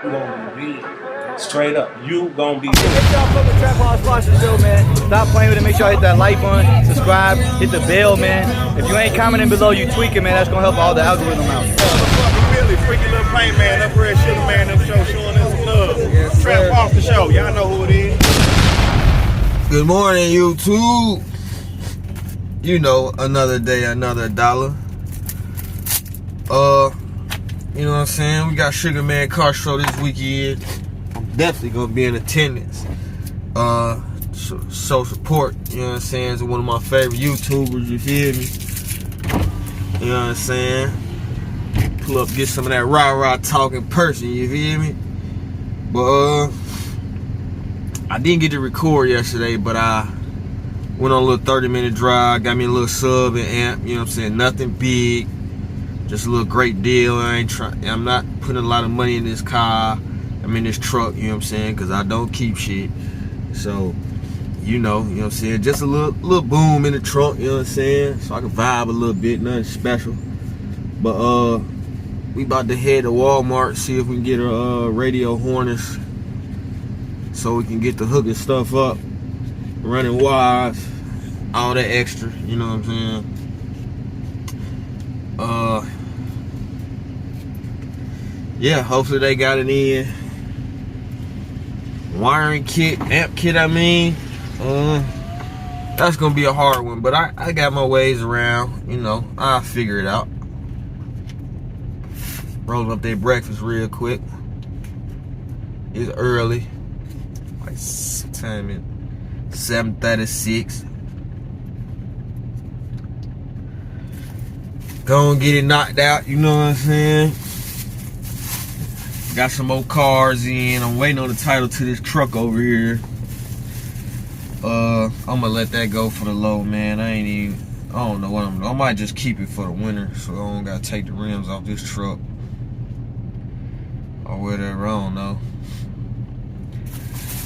You gonna be big. Straight up. You gonna be big. If y'all fuck with Trap House Sponsors show, man, stop playing with it. Make sure you hit that like button, subscribe, hit the bell, man. If you ain't commenting below, you tweaking, man. That's gonna help all the algorithm out. Really freaky little paint man up here at Sugar Man them show showing us some love. Yes, Trap off the show. Y'all know who it is. Good morning, YouTube. You know, another day, another dollar. You know what I'm saying? We got Sugar Man car show this weekend. I'm definitely gonna be in attendance. Show support, you know what I'm saying? It's one of my favorite YouTubers, you feel me? You know what I'm saying? Pull up, get some of that rah-rah talk in person, you feel me? But I didn't get to record yesterday, but I went on a little 30-minute drive, got me a little sub and amp, you know what I'm saying? Nothing big, just a little great deal. I'm not putting a lot of money in this car. I'm in this truck, you know what I'm saying? Because I don't keep shit. So, you know what I'm saying? Just a little boom in the trunk, you know what I'm saying? So I can vibe a little bit, nothing special. But we about to head to Walmart, see if we can get a radio harness so we can get the hooking stuff up, running wires, all that extra, you know what I'm saying? Yeah, hopefully they got it in. Wiring kit, amp kit, I mean. That's gonna be a hard one, but I got my ways around, you know, I'll figure it out. Rolling up their breakfast real quick. It's early. Like, what time is it? 7:36. Go and get it knocked out, you know what I'm saying? Got some more cars in. I'm waiting on the title to this truck over here. I'm gonna let that go for the low, man. I don't know what I might just keep it for the winter, so I don't gotta take the rims off this truck or whatever. I don't know.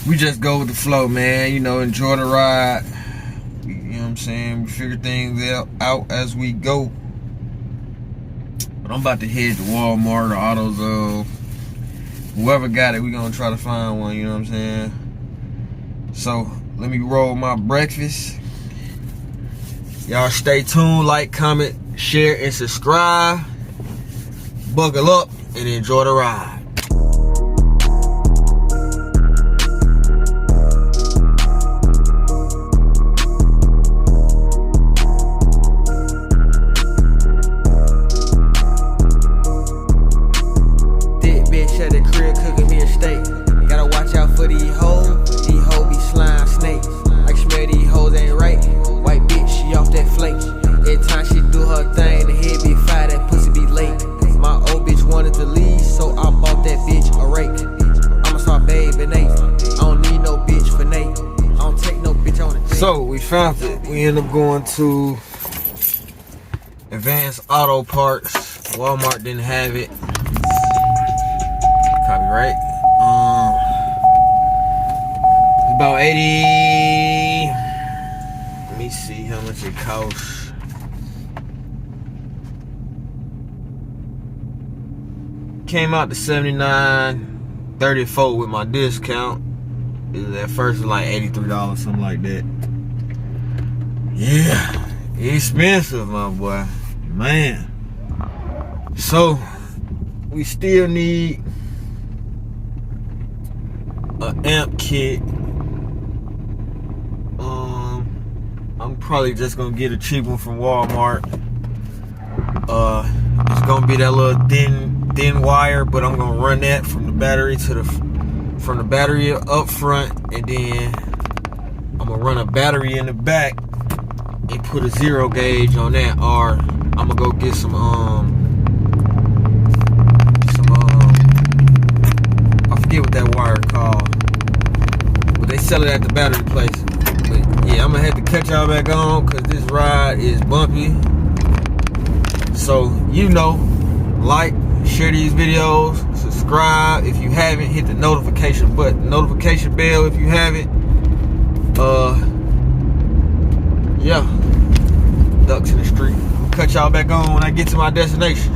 We just go with the flow, man. You know, enjoy the ride. You know what I'm saying? We figure things out as we go. But I'm about to head to Walmart or AutoZone. Whoever got it, we gonna try to find one, you know what I'm saying? So, let me roll my breakfast. Y'all stay tuned, like, comment, share, and subscribe. Buckle up and enjoy the ride. So we found it. We ended up going to Advanced Auto Parts. Walmart didn't have it. Copyright. About 80. Let me see how much it costs. Came out to $79.34 with my discount. It was at first like $83, something like that. Yeah, expensive, my boy, man. So we still need an amp kit. I'm probably just gonna get a cheap one from Walmart. It's gonna be that little thin wire, but I'm gonna run that from the battery from the battery up front, and then I'm gonna run a battery in the back and put a 0 gauge on that, or I'm gonna go get some I forget what that wire called, but they sell it at the battery place. But yeah, I'm gonna have to catch y'all back on because this ride is bumpy. So, you know, like, share these videos, subscribe if you haven't, hit the notification button, notification bell if you haven't. Yeah, ducks in the street. I'll cut y'all back on when I get to my destination.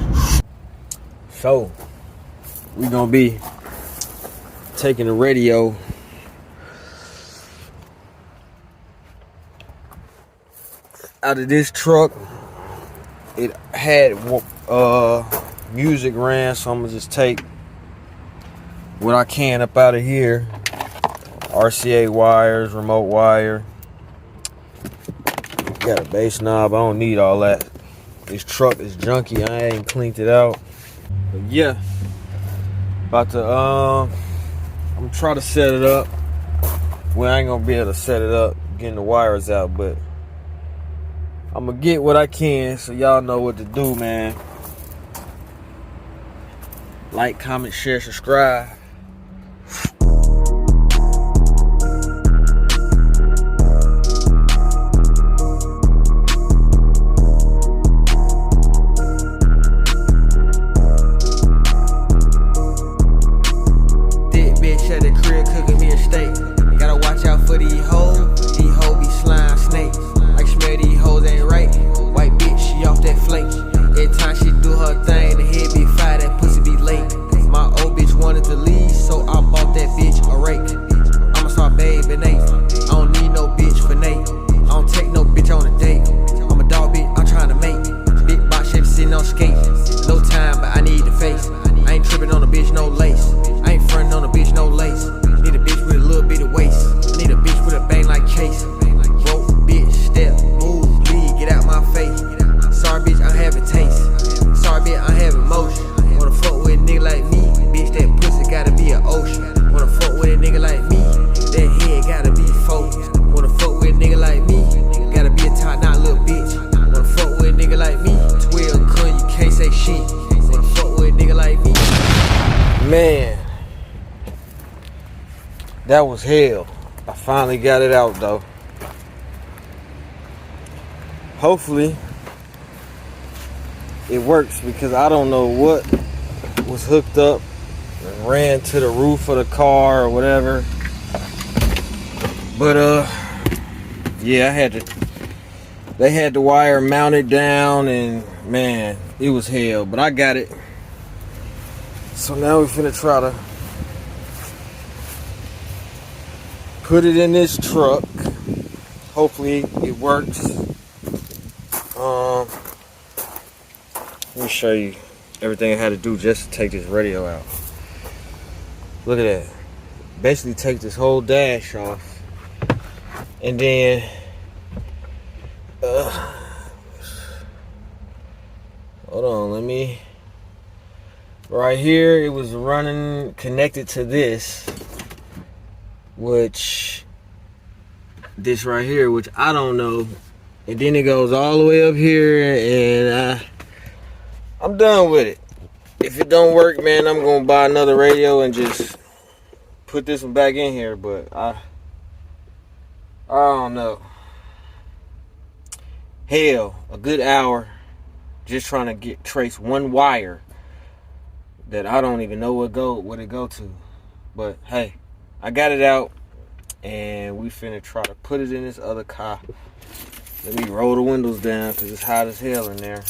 So, we gonna be taking the radio out of this truck. It had music ran, so I'm gonna just take what I can up out of here. RCA wires, remote wire. Got a bass knob. I don't need all that. This truck is junky. I ain't cleaned it out. But yeah, about to I'm gonna try to set it up. Well, I ain't gonna be able to set it up getting the wires out, but I'm gonna get what I can so y'all know what to do, man. Like, comment, share, subscribe. Man, that was hell. I finally got it out though. Hopefully it works, because I don't know what was hooked up and ran to the roof of the car or whatever. But yeah, they had the wire mounted down, and man, it was hell, but I got it. So now we're finna try to put it in this truck. Hopefully it works. Let me show you everything I had to do just to take this radio out. Look at that. Basically take this whole dash off. And then hold on, let me. Right here, it was running connected to this, which right here, which I don't know. And then it goes all the way up here, and I'm done with it. If it don't work, man, I'm gonna buy another radio and just put this one back in here. But I don't know. Hell, a good hour just trying to trace one wire that I don't even know what it go to. But hey, I got it out, and we finna try to put it in this other car. Let me roll the windows down because it's hot as hell in there.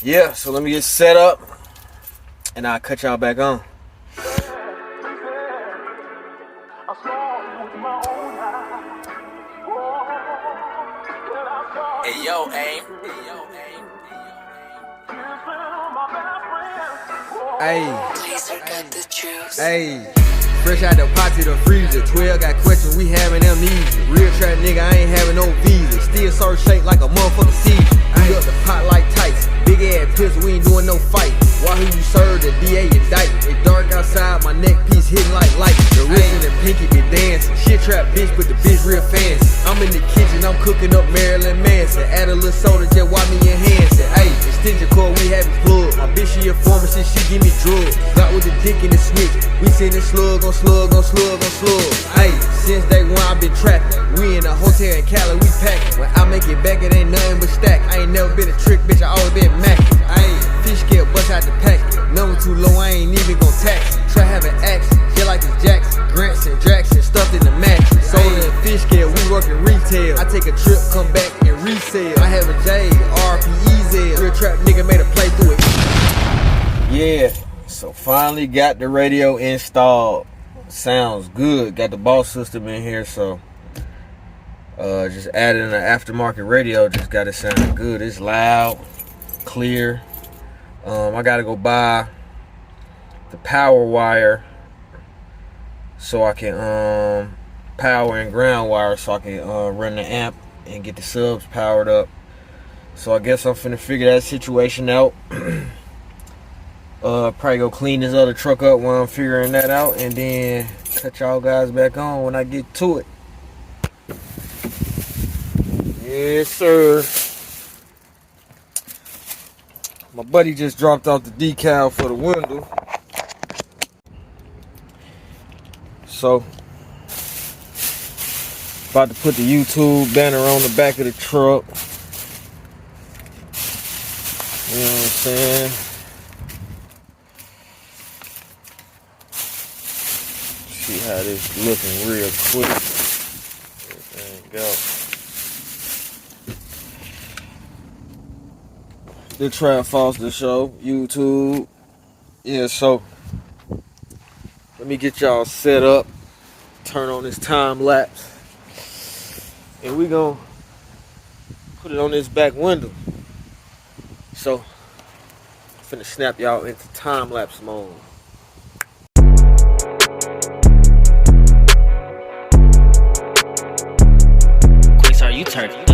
Yeah, so let me get set up, and I'll cut y'all back on. Hey yo, aim. Hey, fresh out the pot to the freezer. 12 got questions, we having amnesia. Real trap nigga, I ain't having no visa. Still serve shake like a motherfucking seizure. We up the pot like tights. Big ass pistol, we ain't doing no fight. Why who you serve, the DA indict. It dark outside, my neck piece hitting like light. The wrist and the pinky be dancing. Shit trap bitch, but the bitch real fancy. I'm in the kitchen, I'm cooking up Marilyn Manson. Add a little soda, just watch me enhance it. Ayy, extension cord, we having plug. My bitch, she a pharmacist, she give me drugs. Got with the dick in the switch. We seen the slug on slug on slug on slug. Ayy, since day one I been trapping. We in a hotel in Cali, we packing. When I make it back, it ain't nothing but stack. I ain't never been a trick, bitch, I always been macking. Ayy, fish scale bust out the pack. Number too low, I ain't even gon' tax. Try having action, just like it's Jackson. Grants and Jackson, stuffed in the mattress. Sold in fish scale, we working retail. I take a trip, come back and resell. I have a J, RPEZ. Real trap nigga made a play through it. Yeah, so Finally got the radio installed. Sounds good. Got the boss system in here, so just added an aftermarket radio. Just got it sounding good. It's loud, clear. I gotta go buy the power wire so I can power and ground wire so I can run the amp and get the subs powered up. So I guess I'm finna figure that situation out. Probably go clean this other truck up while I'm figuring that out, and then cut y'all guys back on when I get to it. Yes, sir. My buddy just dropped off the decal for the window. So, about to put the YouTube banner on the back of the truck. You know what I'm saying? See how this looking real quick. Everything go. The Trap Foster Show, YouTube. Yeah, so let me get y'all set up. Turn on this time lapse. And we gonna put it on this back window. So, I'm finna snap y'all into time lapse mode. Are you turned up?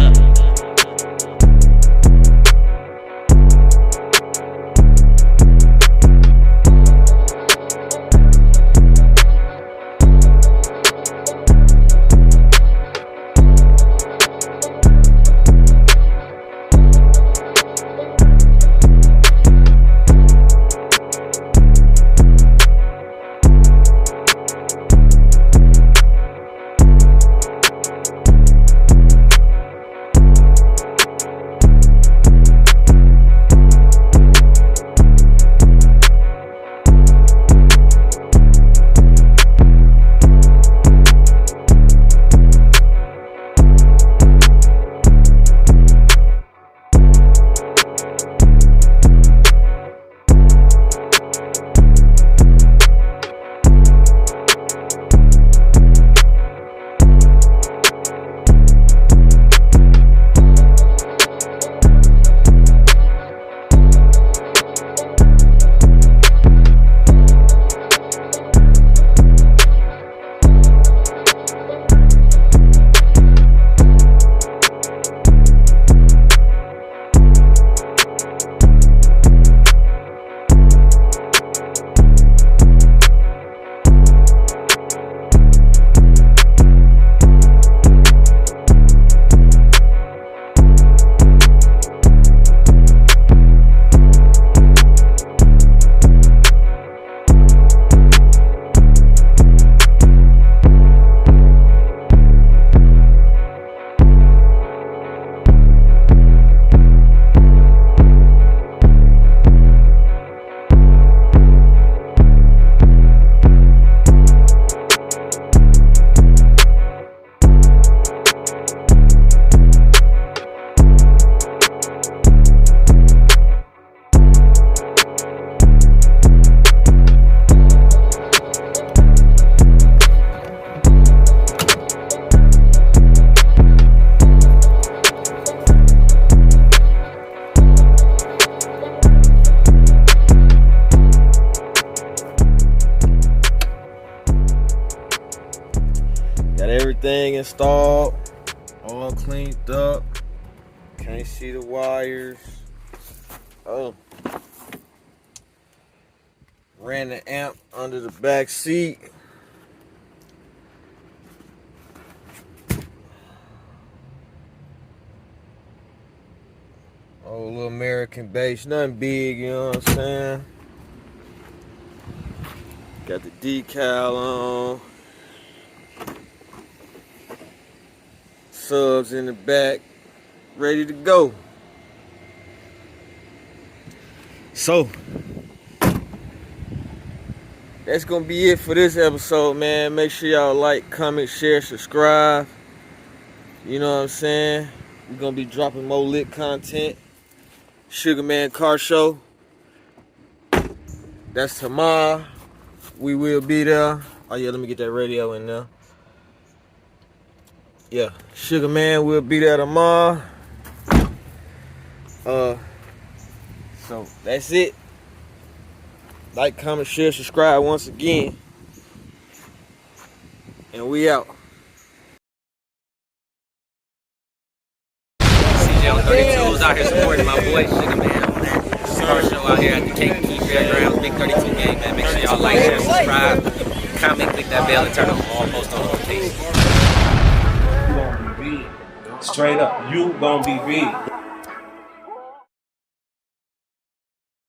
Everything installed, all cleaned up. Can't see the wires. Oh, ran the amp under the back seat. Oh, little American bass, nothing big, you know what I'm saying? Got the decal on. Subs in the back, ready to go. So, that's gonna be it for this episode, man. Make sure y'all like, comment, share, subscribe. You know what I'm saying? We're gonna be dropping more lit content. Sugar Man Car Show. That's tomorrow. We will be there. Oh yeah, let me get that radio in there. Yeah, Sugar Man will be there tomorrow. So that's it. Like, comment, share, subscribe once again. And we out. CJ32 was out here supporting my boy Sugar Man on that first show out here at the KP Fairgrounds. Big 32 game, man. Make sure y'all like, share, subscribe, comment, click that bell, and turn on all post notifications. You gonna be big. Straight up, you gonna be big.